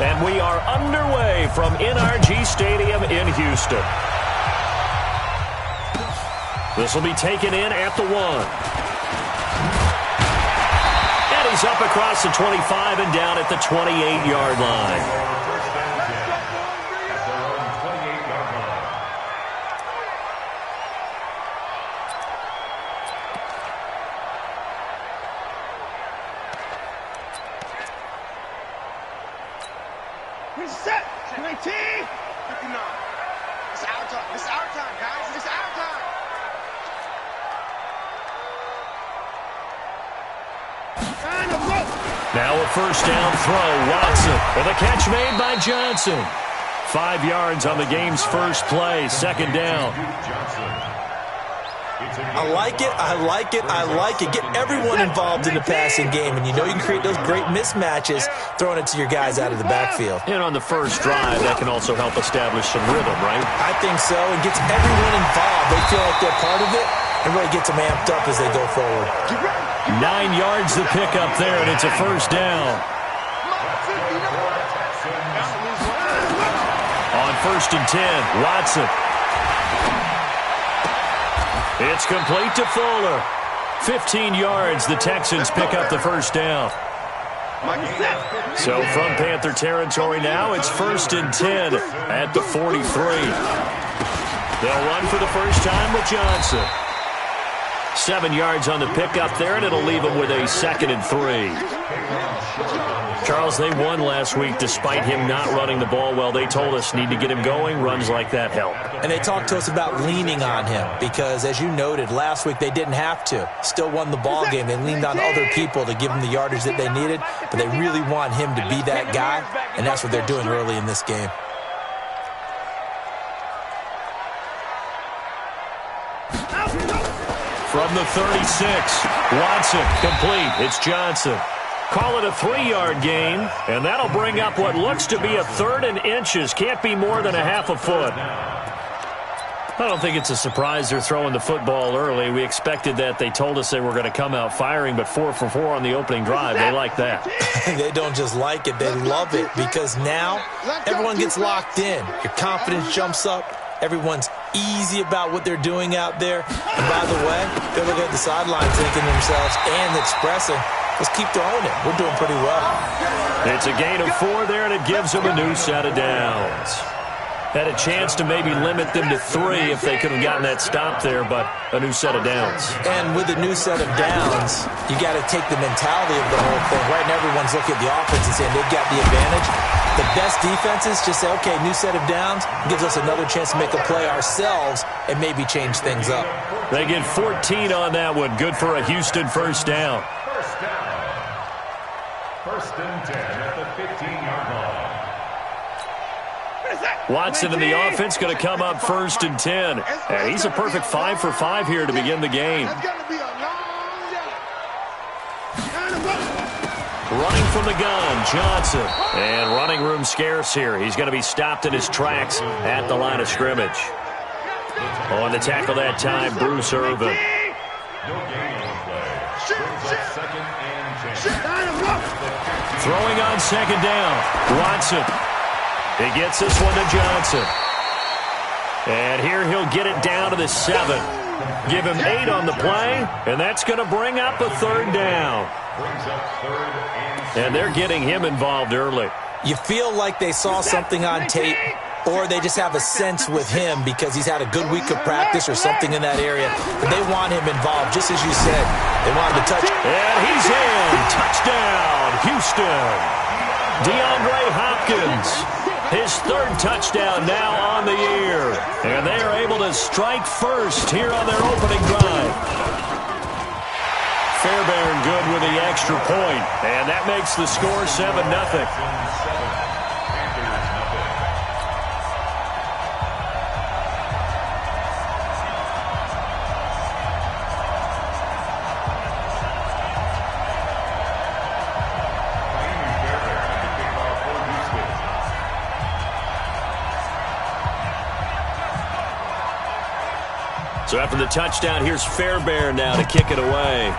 And we are underway from NRG Stadium in Houston. This will be taken in at the 1. And he's up across the 25 and down at the 28-yard line. Set 19. 59. It's our time. It's our time, guys. It's our time. Now a first down throw. Watson. And the catch made by Johnson. 5 yards on the game's first play. Second down. I like it, I like it, I like it. Get everyone involved in the passing game, and you know you can create those great mismatches throwing it to your guys out of the backfield. And on the first drive, that can also help establish some rhythm, right? I think so. It gets everyone involved. They feel like they're part of it, and really gets them amped up as they go forward. 9 yards to pick up there, and it's a first down. On first and 10, Watson. It's complete to Fuller. 15 yards, the Texans pick up the first down. So from Panther territory now, it's first and 10 at the 43. They'll run for the first time with Johnson. 7 yards on the pickup there, and it'll leave them with a 2nd and 3. Charles, they won last week despite him not running the ball well. They told us need to get him going. Runs like that help. And they talked to us about leaning on him because, as you noted, last week they didn't have to. Still won the ball game. They leaned on other people to give them the yardage that they needed, but they really want him to be that guy, and that's what they're doing early in this game. From the 36, Watson complete. It's Johnson. Call it a 3-yard gain, and that'll bring up what looks to be a 3rd and inches. Can't be more than a half a foot. I don't think it's a surprise they're throwing the football early. We expected that. They told us they were going to come out firing, but 4 for 4 on the opening drive. They like that. They don't just like it, they love it, because now everyone gets locked in. Your confidence jumps up. Everyone's easy about what they're doing out there. And by the way, they're looking at the sideline thinking to themselves and expressing, let's keep throwing it. We're doing pretty well. It's a gain of 4 there, and it gives them a new set of downs. Had a chance to maybe limit them to 3 if they could have gotten that stop there, but a new set of downs. And with a new set of downs, you got to take the mentality of the whole thing. Right now, everyone's looking at the offense and saying they've got the advantage. The best defenses just say, okay, new set of downs, gives us another chance to make a play ourselves and maybe change things up. They get 14 on that one. Good for a Houston first down. First and 10 at the 15-yard line. Watson in the offense going to come up first and 10. And he's a perfect 5 for 5 here to begin the game. Running from the gun, Johnson. And running room scarce here. He's going to be stopped in his tracks at the line of scrimmage. On the tackle that time, Bruce Irvin. Throwing on second down, Watson. He gets this one to Johnson. And here he'll get it down to the 7. Give him 8 on the play, and that's going to bring up a 3rd down. And they're getting him involved early. You feel like they saw something on tape, or they just have a sense with him because he's had a good week of practice or something in that area. But they want him involved, just as you said. They want him to touch. And he's in. Touchdown, Houston. DeAndre Hopkins. His 3rd touchdown now on the year. And they are able to strike first here on their opening drive. Fairbairn good with the extra point. And that makes the score 7-0. So after the touchdown, here's Fairbairn now to kick it away.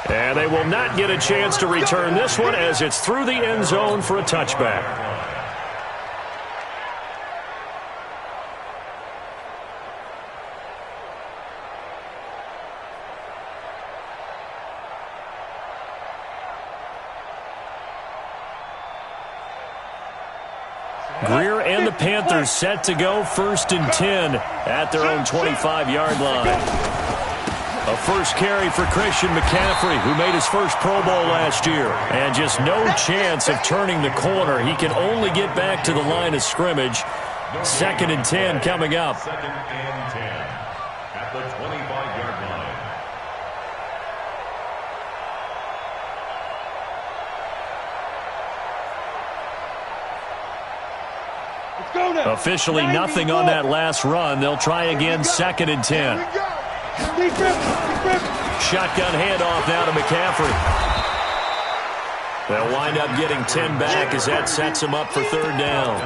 And they will not get a chance to return this one as it's through the end zone for a touchback. Greer and the Panthers set to go 1st and 10 at their own 25-yard line. A first carry for Christian McCaffrey, who made his first Pro Bowl last year. And just no chance of turning the corner. He can only get back to the line of scrimmage. 2nd and 10 coming up. 2nd and 10 at the 25-yard line. Officially nothing on that last run. They'll try again, 2nd and 10. Shotgun handoff now to McCaffrey. They'll wind up getting 10 back as that sets them up for 3rd down.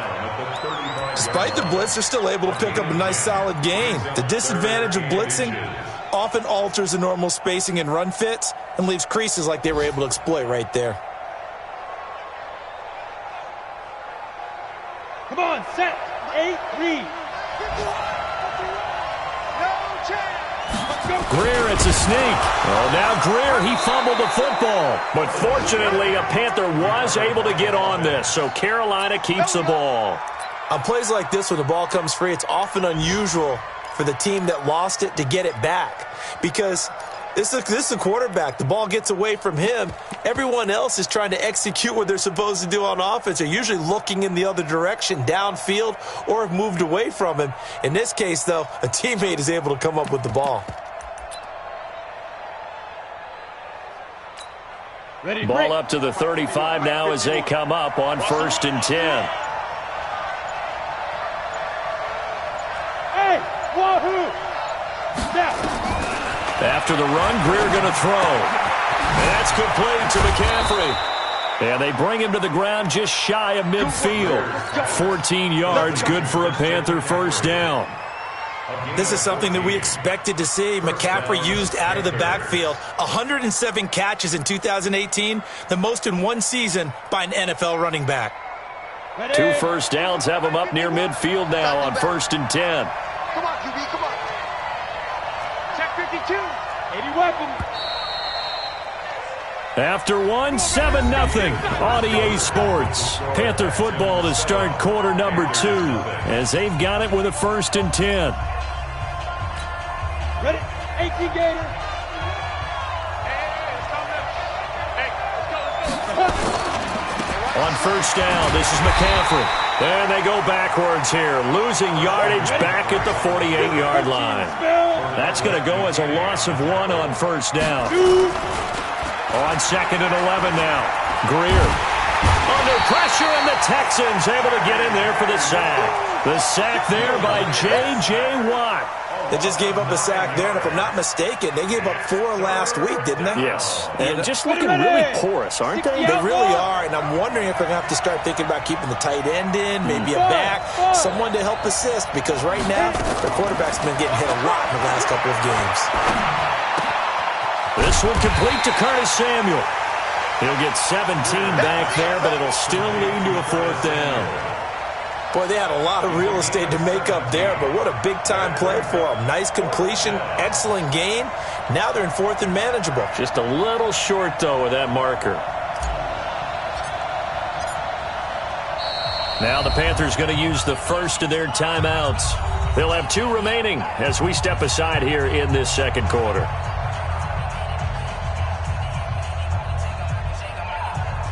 Despite the blitz, they're still able to pick up a nice solid gain. The disadvantage of blitzing often alters the normal spacing and run fits and leaves creases like they were able to exploit right there. Come on, set, 8, read. Greer, it's a sneak. Oh, now Greer, he fumbled the football. But fortunately, a Panther was able to get on this, so Carolina keeps the ball. On plays like this, when the ball comes free, it's often unusual for the team that lost it to get it back. Because this is a quarterback. The ball gets away from him. Everyone else is trying to execute what they're supposed to do on offense. They're usually looking in the other direction, downfield, or have moved away from him. In this case, though, a teammate is able to come up with the ball. Ready, Ball break. up to the 35 now as they come up on 1st and 10. Hey, wahoo! Now. After the run, Greer going to throw. And that's complete to McCaffrey. And they bring him to the ground just shy of midfield. 14 yards, good for a Panther 1st down. This is something that we expected to see. McCaffrey used out of the backfield. 107 catches in 2018, the most in one season by an NFL running back. 2 first downs have him up near midfield now on 1st and 10. Come on, QB, come on. Check 52. 80 weapons. After 7-0 on EA Sports. Panther football to start quarter number 2 as they've got it with a 1st and 10. Ready? 18 Gator. On 1st down, this is McCaffrey. And they go backwards here, losing yardage back at the 48-yard line. That's going to go as a loss of 1 on 1st down. On 2nd and 11 now. Greer under pressure, and the Texans able to get in there for the sack. The sack there by J.J. Watt. They just gave up a sack there, and if I'm not mistaken, they gave up 4 last week, didn't they? Yes. And just looking really porous, aren't they? They really are, and I'm wondering if they're going to have to start thinking about keeping the tight end in, maybe a back, someone to help assist, because right now, their quarterback's been getting hit a lot in the last couple of games. This one complete to Curtis Samuel. He'll get 17 back there, but it'll still lead to a 4th down. Boy, they had a lot of real estate to make up there, but what a big-time play for them. Nice completion, excellent gain. Now they're in 4th and manageable. Just a little short, though, with that marker. Now the Panthers going to use the first of their timeouts. They'll have 2 remaining as we step aside here in this 2nd quarter.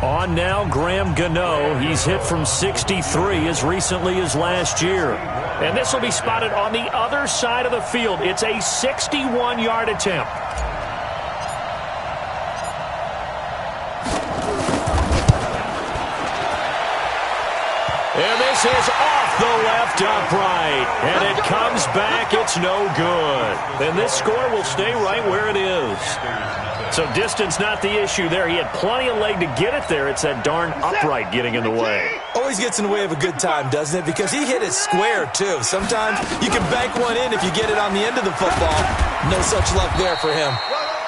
On now, Graham Gano. He's hit from 63 as recently as last year. And this will be spotted on the other side of the field. It's a 61-yard attempt. And this is off the left upright. And it comes back. It's no good. And this score will stay right where it is. So distance not the issue there. He had plenty of leg to get it there. It's that darn upright getting in the way. Always gets in the way of a good time, doesn't it? Because he hit it square, too. Sometimes you can bank one in if you get it on the end of the football. No such luck there for him.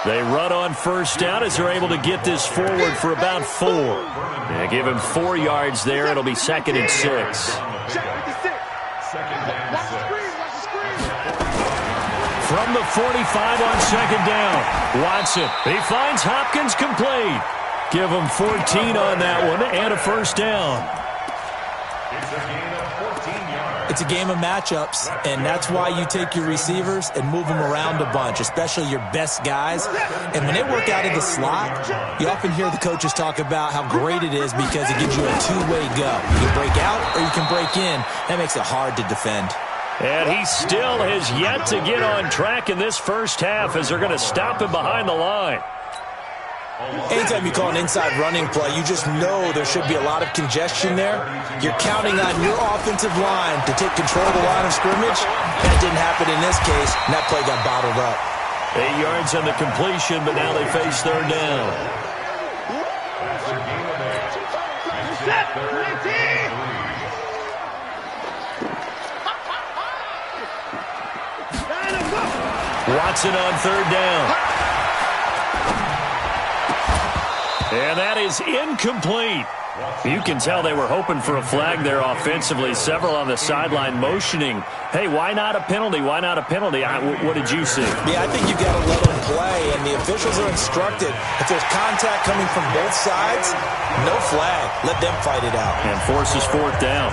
They run on first down as they're able to get this forward for about 4. They give him 4 yards there. It'll be 2nd and 6. From the 45 on 2nd down. Watson, he finds Hopkins complete. Give him 14 on that one and a first down. It's a game of matchups, and that's why you take your receivers and move them around a bunch, especially your best guys. And when they work out of the slot, you often hear the coaches talk about how great it is because it gives you a two-way go. You can break out or you can break in. That makes it hard to defend. And he still has yet to get on track in this first half as they're going to stop him behind the line. Anytime you call an inside running play, you just know there should be a lot of congestion there. You're counting on your offensive line to take control of the line of scrimmage. That didn't happen in this case, and that play got bottled up. 8 yards on the completion, but now they face 3rd down. Watson on 3rd down. And that is incomplete. You can tell they were hoping for a flag there offensively. Several on the sideline motioning, hey, why not a penalty? Why not a penalty? What did you see? Yeah, I think you've got to let them play, and the officials are instructed. If there's contact coming from both sides, no flag. Let them fight it out. And forces 4th down.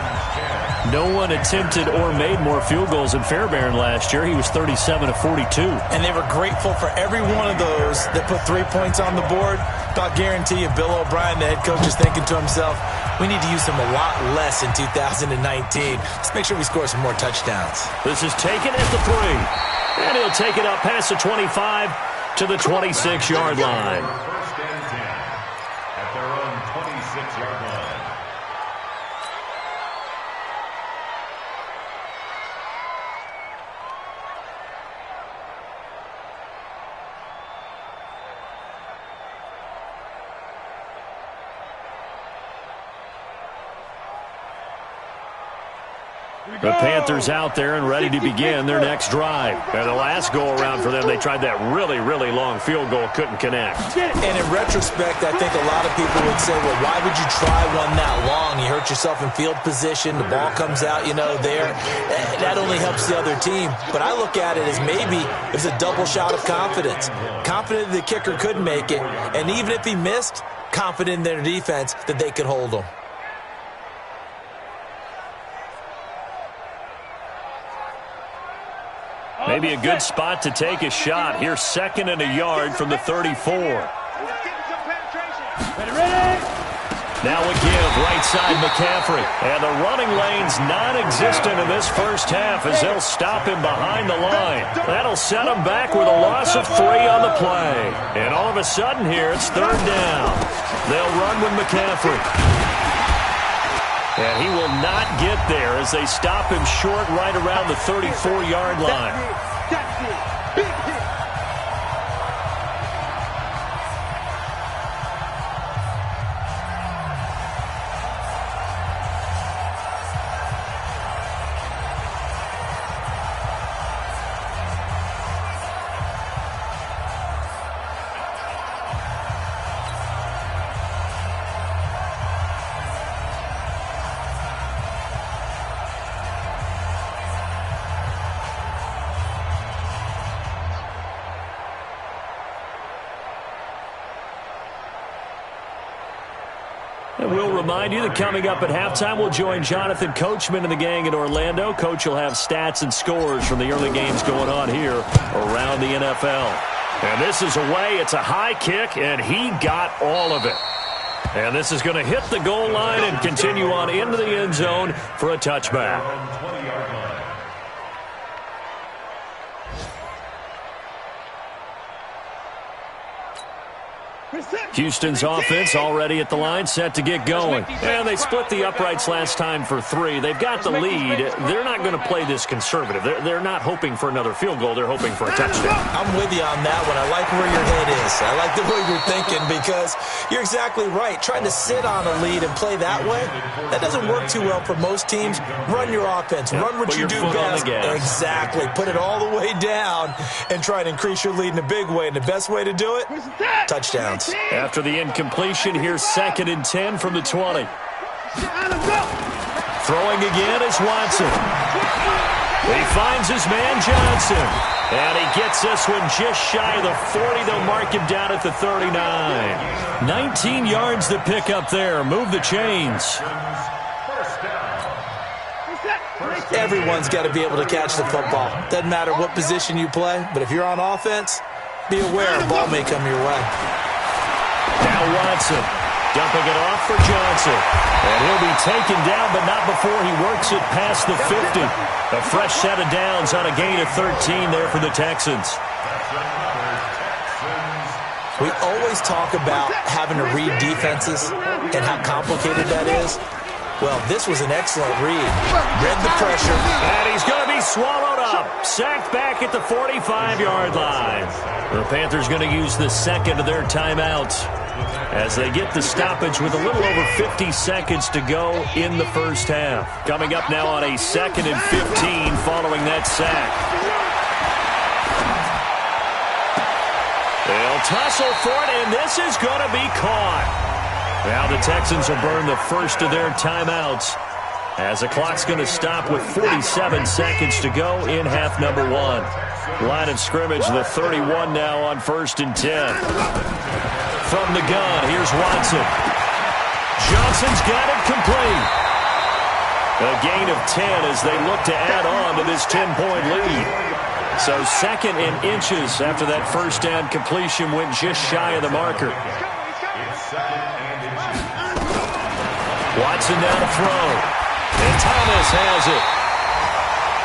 No one attempted or made more field goals than Fairbairn last year. He was 37 of 42. And they were grateful for every one of those that put 3 points on the board. I'll guarantee you Bill O'Brien, the head coach, is thinking to himself, we need to use them a lot less in 2019. Let's make sure we score some more touchdowns. This is taken at the 3. And he'll take it up past the 25 to the 26-yard line. First and 10 at their own 26-yard line. The Panthers out there and ready to begin their next drive. And the last go-around for them, they tried that really, really long field goal, couldn't connect. And in retrospect, I think a lot of people would say, well, why would you try one that long? You hurt yourself in field position. The ball comes out, there. That only helps the other team. But I look at it as maybe it was a double shot of confidence. Confident the kicker could make it. And even if he missed, confident in their defense that they could hold him. Maybe a good spot to take a shot. Here's 2nd and a yard from the 34. Now a give, right side McCaffrey. And the running lane's non-existent in this first half as they'll stop him behind the line. That'll set him back with a loss of 3 on the play. And all of a sudden here, it's 3rd down. They'll run with McCaffrey. And he will not get there as they stop him short right around the 34-yard line. That's it. Big hit. And we'll remind you that coming up at halftime, we'll join Jonathan Coachman and the gang in Orlando. Coach will have stats and scores from the early games going on here around the NFL. And this is away. It's a high kick, and he got all of it. And this is going to hit the goal line and continue on into the end zone for a touchback. Houston's offense already at the line, set to get going. And they split the uprights last time for 3. They've got the lead. They're not going to play this conservative. They're not hoping for another field goal. They're hoping for a touchdown. I'm with you on that one. I like where your head is. Yes, I like the way you're thinking because you're exactly right. Trying to sit on a lead and play that way, that doesn't work too well for most teams. Run your offense. Run what you do best. Exactly. Put it all the way down and try to increase your lead in a big way. And the best way to do it, touchdowns. After the incompletion, here's 2nd and 10 from the 20. Throwing again is Watson. He finds his man Johnson. And he gets this one just shy of the 40. They'll mark him down at the 39. 19 yards to pick up there. Move the chains. Everyone's got to be able to catch the football. Doesn't matter what position you play, but if you're on offense, be aware a ball may come your way. Now Watson dumping it off for Johnson. And he'll be taken down, but not before he works it past the 50. A fresh set of downs on a gain of 13 there for the Texans. We always talk about having to read defenses and how complicated that is. Well, this was an excellent read. Read the pressure. And he's going to be swallowed up. Sacked back at the 45-yard line. The Panthers going to use the second of their timeouts as they get the stoppage with a little over 50 seconds to go in the first half. Coming up now on a 2nd and 15 following that sack. They'll tussle for it, and this is going to be caught. Now the Texans will burn the first of their timeouts as the clock's going to stop with 47 seconds to go in half number 1. Line of scrimmage, the 31 now on 1st and 10. From the gun, here's Watson. Johnson's got it complete. A gain of 10 as they look to add on to this 10-point lead. So 2nd and inches after that first down completion went just shy of the marker. Watson now to throw. And Thomas has it.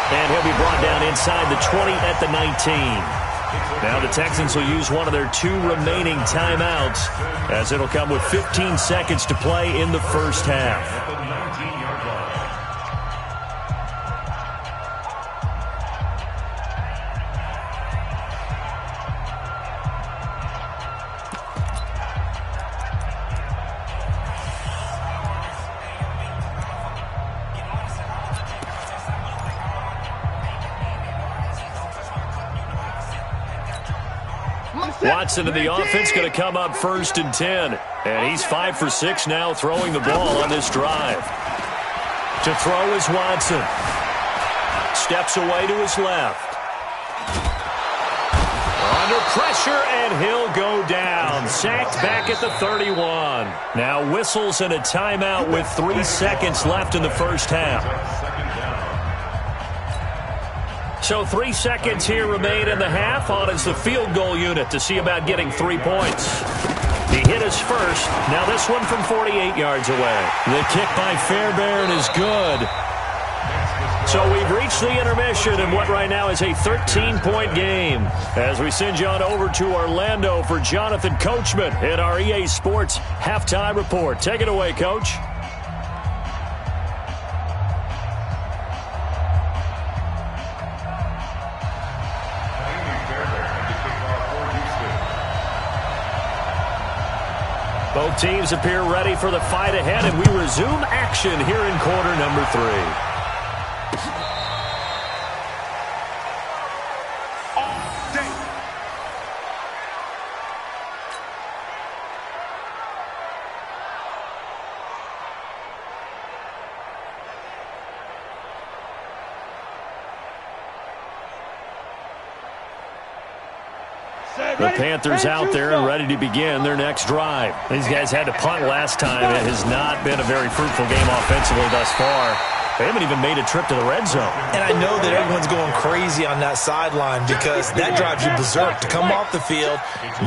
And he'll be brought down inside the 20 at the 19. Now the Texans will use one of their 2 remaining timeouts as it'll come with 15 seconds to play in the first half. Watson in the offense going to come up 1st and 10. And he's 5 for 6 now throwing the ball on this drive. To throw is Watson. Steps away to his left. Under pressure, and he'll go down. Sacked back at the 31. Now whistles and a timeout with 3 seconds left in the first half. So 3 seconds here remain in the half. On is the field goal unit to see about getting 3 points. He hit his first. Now this one from 48 yards away. The kick by Fairbairn is good. So we've reached the intermission in what right now is a 13-point game. As we send you on over to Orlando for Jonathan Coachman in our EA Sports Halftime Report. Take it away, Coach. Both teams appear ready for the fight ahead, and we resume action here in quarter number 3. The Panthers out there and ready to begin their next drive. These guys had to punt last time. It has not been a very fruitful game offensively thus far. They haven't even made a trip to the red zone. And I know that everyone's going crazy on that sideline because that drives you berserk to come off the field,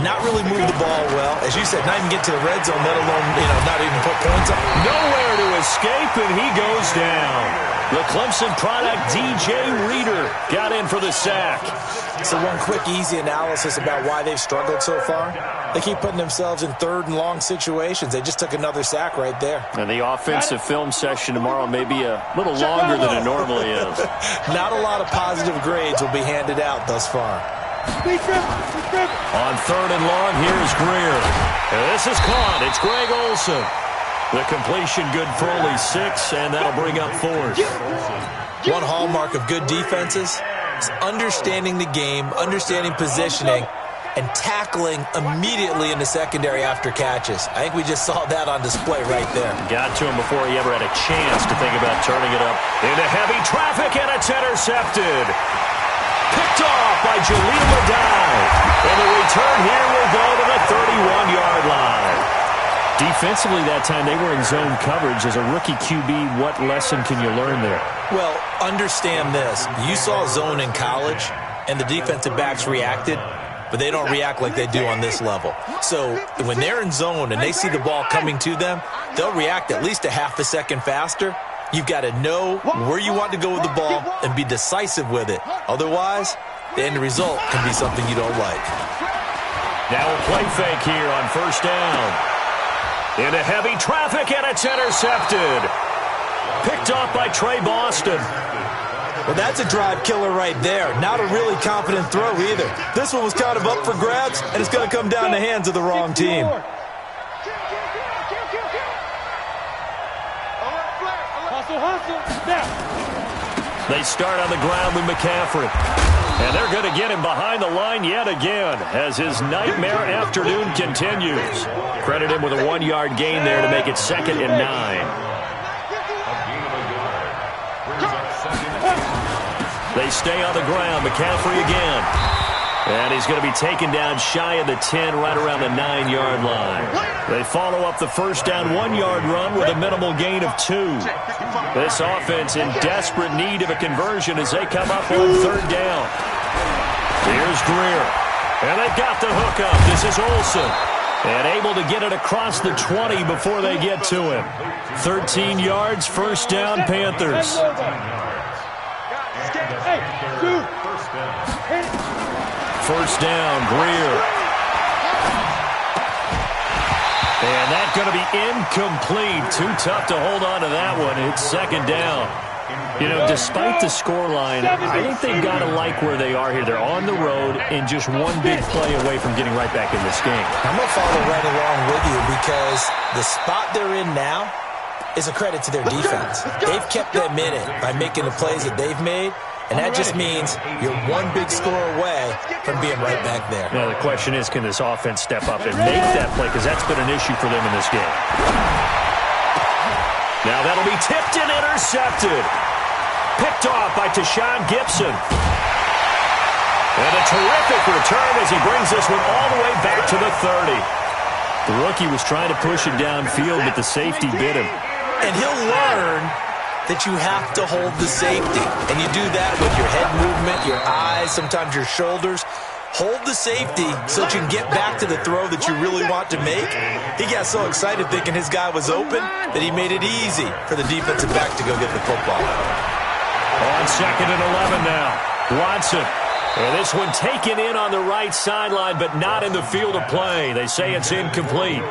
not really move the ball well. As you said, not even get to the red zone, let alone, not even put points up. Nowhere to escape, and he goes down. The Clemson product, DJ Reader, got in for the sack. So one quick, easy analysis about why they've struggled so far. They keep putting themselves in 3rd and long situations. They just took another sack right there. And the offensive film session tomorrow may be a little longer than it normally is. Not a lot of positive grades will be handed out thus far. On 3rd and long, here's Greer. And this is caught. It's Greg Olsen. The completion good for only 6, and that'll bring up 4th. One hallmark of good defenses is understanding the game, understanding positioning, and tackling immediately in the secondary after catches. I think we just saw that on display right there. Got to him before he ever had a chance to think about turning it up. Into heavy traffic, and it's intercepted. Picked off by Jaleel Madai. And the return here will go to the 31-yard line. Defensively that time, they were in zone coverage. As a rookie QB, what lesson can you learn there? Well, understand this. You saw zone in college, and the defensive backs reacted, but they don't react like they do on this level. So when they're in zone and they see the ball coming to them, they'll react at least a half a second faster. You've got to know where you want to go with the ball and be decisive with it. Otherwise, the end result can be something you don't like. Now a play fake here on 1st down. Into heavy traffic, and it's intercepted. Picked off by Trey Boston. Well, that's a drive killer right there. Not a really confident throw either. This one was kind of up for grabs, and it's going to come down the hands of the wrong team. They start on the ground with McCaffrey. And they're going to get him behind the line yet again as his nightmare afternoon continues. Credit him with a 1-yard gain there to make it 2nd and 9. They stay on the ground. McCaffrey again. And he's going to be taken down shy of the 10, right around the 9-yard line. They follow up the 1st down 1-yard run with a minimal gain of 2. This offense in desperate need of a conversion as they come up on 3rd down. Here's Greer. And they've got the hookup. This is Olsen. And able to get it across the 20 before they get to him. 13 yards, 1st down, Panthers. 1st down, Greer. And that's going to be incomplete. Too tough to hold on to that one. It's 2nd down. You know, despite the scoreline, I think they've got to like where they are here. They're on the road and just one big play away from getting right back in this game. I'm going to follow right along with you because the spot they're in now is a credit to their defense. They've kept them in it by making the plays that they've made. And that just means you're one big score away from being right back there. Now, the question is, can this offense step up and make that play? Because that's been an issue for them in this game. Now that'll be tipped and intercepted. Picked off by Tashawn Gibson. And a terrific return as he brings this one all the way back to the 30. The rookie was trying to push it downfield, but the safety bit him. And he'll learn that you have to hold the safety. And you do that with your head movement, your eyes, sometimes your shoulders. Hold the safety so that you can get back to the throw that you really want to make. He got so excited thinking his guy was open that he made it easy for the defensive back to go get the football. On 2nd and 11 now. Watson. And this one taken in on the right sideline, but not in the field of play. They say it's incomplete.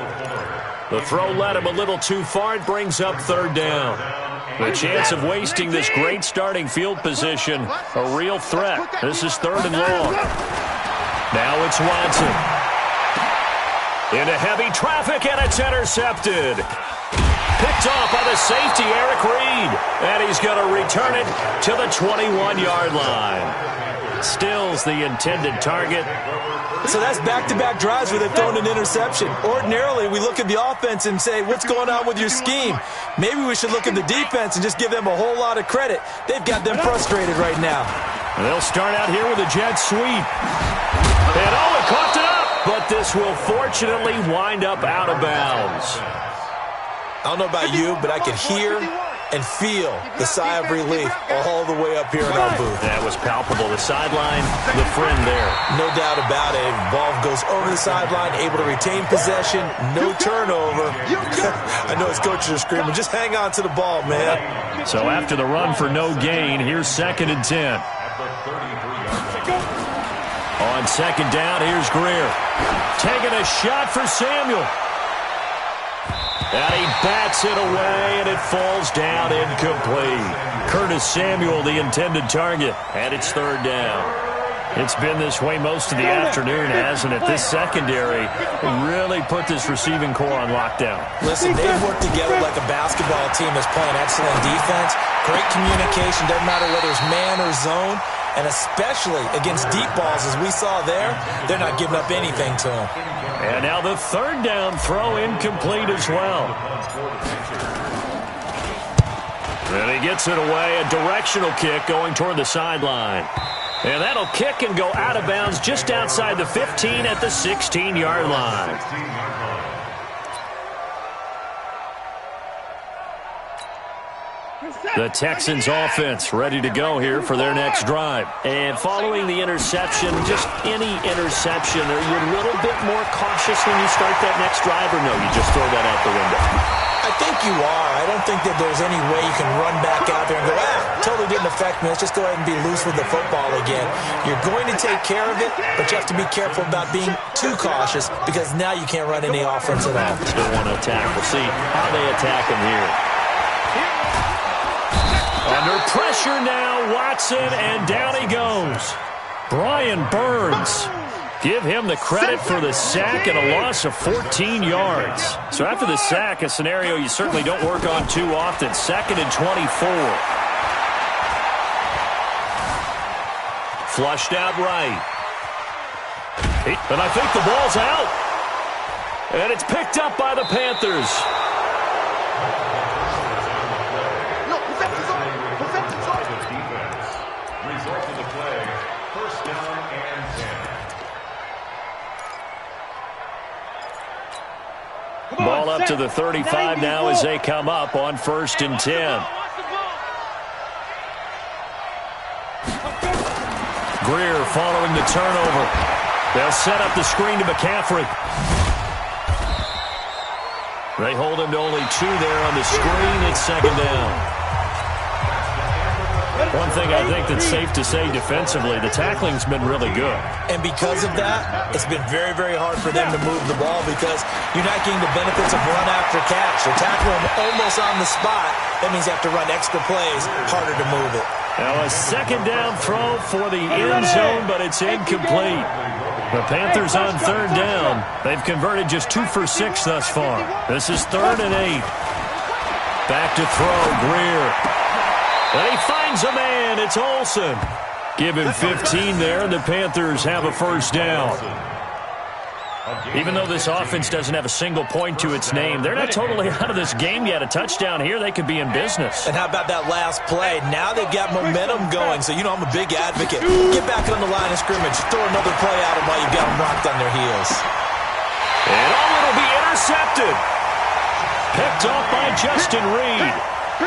The throw led him a little too far. It brings up 3rd down. The chance of wasting this great starting field position, a real threat. This is 3rd and long. Now it's Watson. Into heavy traffic, and it's intercepted. Picked off by the safety, Eric Reed. And he's going to return it to the 21-yard line. Stills the intended target. So that's back-to-back drives where they've thrown an interception. Ordinarily, we look at the offense and say, what's going on with your scheme? Maybe we should look at the defense and just give them a whole lot of credit. They've got them frustrated right now. And they'll start out here with a jet sweep. And Owen coughed it up, but this will fortunately wind up out of bounds. I don't know about you, but I could hear and feel the sigh of relief all the way up here in our booth. That was palpable. The sideline, the friend there. No doubt about it. Ball goes over the sideline, able to retain possession, no turnover. I know his coaches are screaming, just hang on to the ball, man. So after the run for no gain, here's 2nd and 10. On 2nd down, here's Greer. Taking a shot for Samuel. And he bats it away, and it falls down incomplete. Curtis Samuel, the intended target, and it's 3rd down. It's been this way most of the afternoon, hasn't it? This secondary really put this receiving core on lockdown. Listen, they've worked together like a basketball team that's playing excellent defense. Great communication, doesn't matter whether it's man or zone. And especially against deep balls, as we saw there, they're not giving up anything to them. And now the third down throw incomplete as well. And he gets it away, a directional kick going toward the sideline. And that'll kick and go out of bounds just outside the 15 at the 16-yard line. The Texans offense ready to go here for their next drive. And following the interception, just any interception, are you a little bit more cautious when you start that next drive, or no, you just throw that out the window? I think you are. I don't think that there's any way you can run back out there and go, totally didn't affect me. Let's just go ahead and be loose with the football again. You're going to take care of it, but you have to be careful about being too cautious because now you can't run any offense at all. Still want to attack. We'll see how they attack him here. Under pressure now, Watson, and down he goes. Brian Burns. Give him the credit for the sack and a loss of 14 yards. So after the sack, a scenario you certainly don't work on too often. 2nd and 24. Flushed out right. And I think the ball's out. And it's picked up by the Panthers. Ball up to the 35 now as they come up on 1st and 10. Greer following the turnover. They'll set up the screen to McCaffrey. They hold him to only 2 there on the screen. It's 2nd down. One thing I think that's safe to say defensively, the tackling's been really good. And because of that, it's been very, very hard for them to move the ball because you're not getting the benefits of run after catch. They're tackling almost on the spot. That means you have to run extra plays, harder to move it. Now a 2nd down throw for the end zone, but it's incomplete. The Panthers on 3rd down. They've converted just 2 for 6 thus far. This is 3rd and 8. Back to throw, Greer. And he finds a man. It's Olsen. Give him 15 there, and the Panthers have a 1st down. Even though this offense doesn't have a single point to its name, they're not totally out of this game yet. A touchdown here, they could be in business. And how about that last play? Now they've got momentum going, so you know I'm a big advocate. Get back on the line of scrimmage. Throw another play at them while you've got them rocked on their heels. And it'll be intercepted. Picked off by Justin Reed.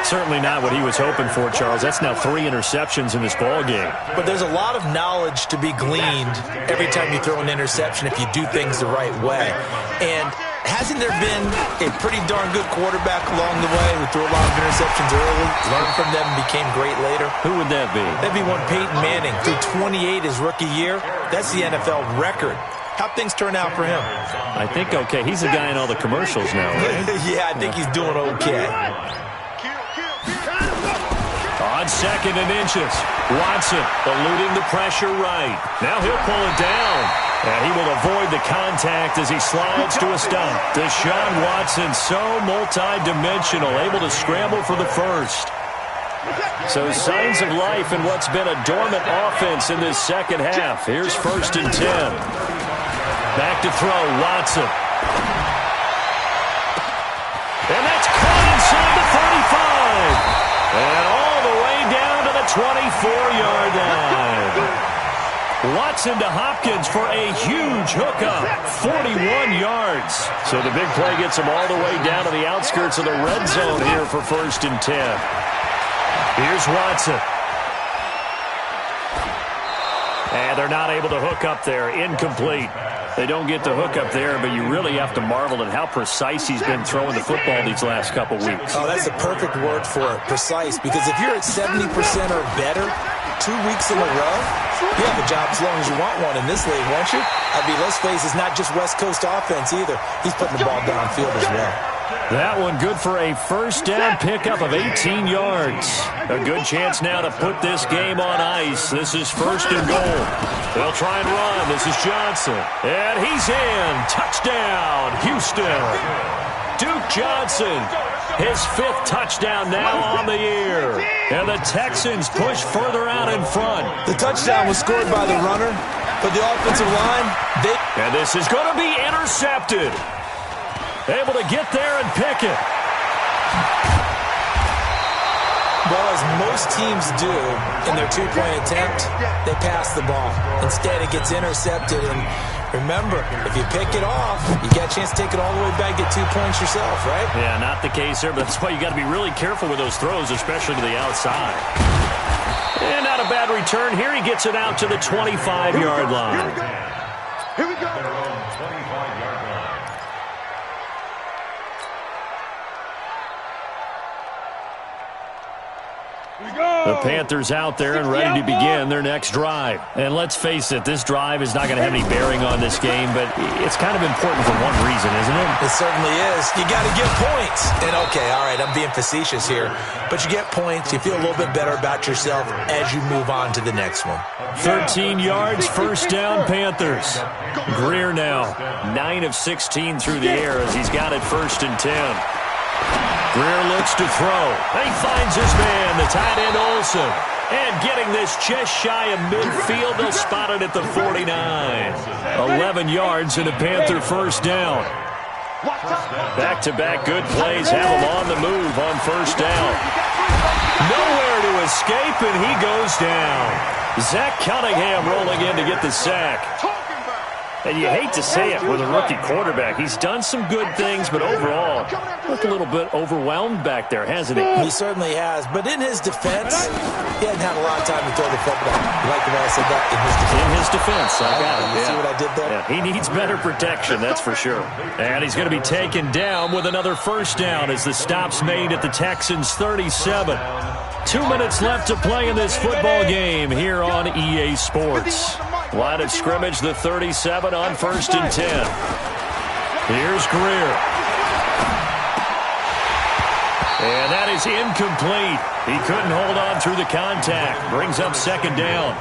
Certainly not what he was hoping for, Charles. That's now 3 interceptions in this ballgame. But there's a lot of knowledge to be gleaned every time you throw an interception if you do things the right way. And hasn't there been a pretty darn good quarterback along the way who threw a lot of interceptions early, learned from them, and became great later? Who would that be? That'd be one Peyton Manning. Threw 28 his rookie year. That's the NFL record. How'd things turn out for him? I think okay. He's the guy in all the commercials now, right? Yeah, I think he's doing okay. On 2nd and inches, Watson eluding the pressure right. Now he'll pull it down, and he will avoid the contact as he slides to a stop. Deshaun Watson, so multi-dimensional, able to scramble for the 1st. So signs of life in what's been a dormant offense in this 2nd half. Here's 1st and 10. Back to throw, Watson. And that's caught inside the 35. And all the way down to the 24-yard line. Watson to Hopkins for a huge hookup, 41 yards. So the big play gets him all the way down to the outskirts of the red zone here for 1st and 10. Here's Watson. And they're not able to hook up there. Incomplete. They don't get the hook up there, but you really have to marvel at how precise he's been throwing the football these last couple weeks. Oh, that's the perfect word for it, precise. Because if you're at 70% or better 2 weeks in a row, you have a job as long as you want one in this league, won't you? I mean, let's face it, it's not just West Coast offense either. He's putting the ball downfield as well. That one good for a first down pickup of 18 yards. A good chance now to put this game on ice. This is first and goal. They'll try and run. This is Johnson. And he's in. Touchdown, Houston. Duke Johnson, his 5th touchdown now on the year. And the Texans push further out in front. The touchdown was scored by the runner, but the offensive line, And this is going to be intercepted. Able to get there and pick it. Well, as most teams do in their two-point attempt, they pass the ball. Instead, it gets intercepted. And remember, if you pick it off, you got a chance to take it all the way back, get 2 points yourself, right? Yeah, not the case there, but that's why you got to be really careful with those throws, especially to the outside. And not a bad return here. He gets it out to the 25-yard line. Here we go. The Panthers out there and ready to begin their next drive. And let's face it, this drive is not going to have any bearing on this game, but it's kind of important for one reason, isn't it? It certainly is. You got to get points. And okay, all right, I'm being facetious here, but you get points, you feel a little bit better about yourself as you move on to the next one. 13 yards, first down, Panthers. Greer now, 9 of 16 through the air as he's got it first and 10. Greer looks to throw. He finds his man, the tight end Olsen. And getting this just shy of midfield, they'll spot it at the 49. 11 yards and a Panther first down. Back-to-back good plays have him on the move on first down. Nowhere to escape, and he goes down. Zach Cunningham rolling in to get the sack. And you hate to say it with a rookie quarterback. He's done some good things, but overall, looked a little bit overwhelmed back there, hasn't he? He certainly has. But in his defense, he hadn't had a lot of time to throw the football. You like the way I said that? In his defense, I got it. You see what I did there? Yeah, he needs better protection, that's for sure. And he's going to be taken down with another first down as the stop's made at the Texans' 37. 2 minutes left to play in this football game here on EA Sports. Line of scrimmage, the 37 on first and 10. Here's Greer. And that is incomplete. He couldn't hold on through the contact. Brings up second down.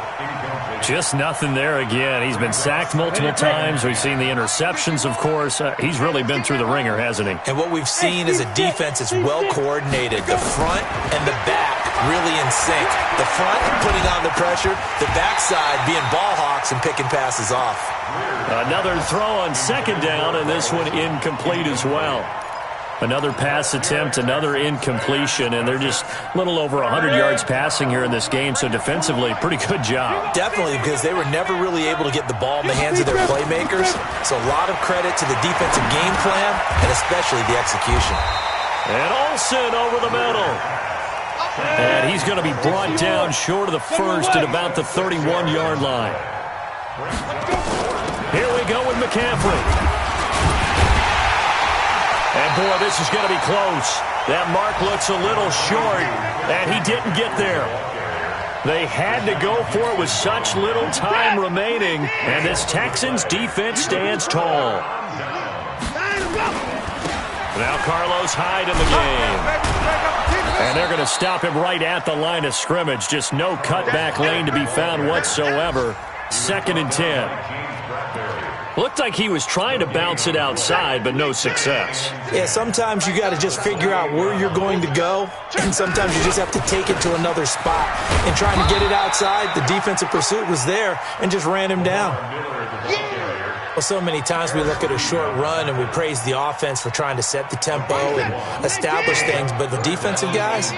Just nothing there again. He's been sacked multiple times. We've seen the interceptions, of course. He's really been through the ringer, hasn't he? And what we've seen is a defense that's well coordinated. The front and the back really in sync. The front putting on the pressure, the backside being ball hawks and picking passes off. Another throw on second down, and this one incomplete as well. Another pass attempt, another incompletion, and they're just a little over 100 yards passing here in this game, so defensively, pretty good job. Definitely, because they were never really able to get the ball in the hands of their playmakers, so a lot of credit to the defensive game plan, and especially the execution. And Olsen over the middle. And he's going to be brought down short of the first at about the 31-yard line. Here we go with McCaffrey. And, boy, this is going to be close. That mark looks a little short, and he didn't get there. They had to go for it with such little time remaining, and this Texans defense stands tall. Now Carlos Hyde in the game. And they're going to stop him right at the line of scrimmage. Just no cutback lane to be found whatsoever. Second and 10. Looked like he was trying to bounce it outside, but no success. Yeah, sometimes you got to just figure out where you're going to go, and sometimes you just have to take it to another spot. And trying to get it outside, the defensive pursuit was there and just ran him down. Well, so many times we look at a short run and we praise the offense for trying to set the tempo and establish things, but the defensive guys,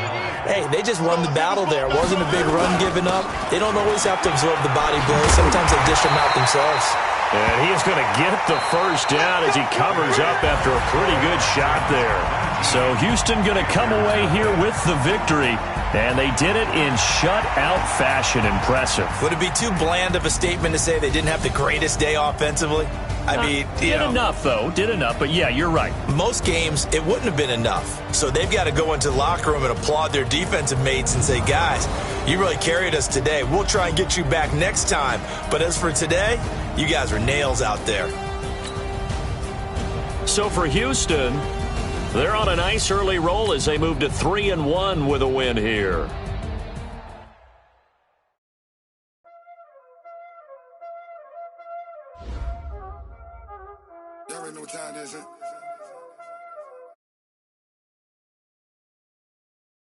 hey, they just won the battle there. It wasn't a big run given up. They don't always have to absorb the body blows. Sometimes they dish them out themselves. And he is going to get the first down as he covers up after a pretty good shot there. So Houston going to come away here with the victory, and they did it in shutout fashion. Impressive. Would it be too bland of a statement to say they didn't have the greatest day offensively? I mean, did enough, though. Did enough, but yeah, you're right. Most games, it wouldn't have been enough. So they've got to go into the locker room and applaud their defensive mates and say, guys, you really carried us today. We'll try and get you back next time. But as for today, you guys were nails out there. So for Houston, They're on a nice early roll as they move to 3-1 with a win here. Y'all already know what time it is, huh?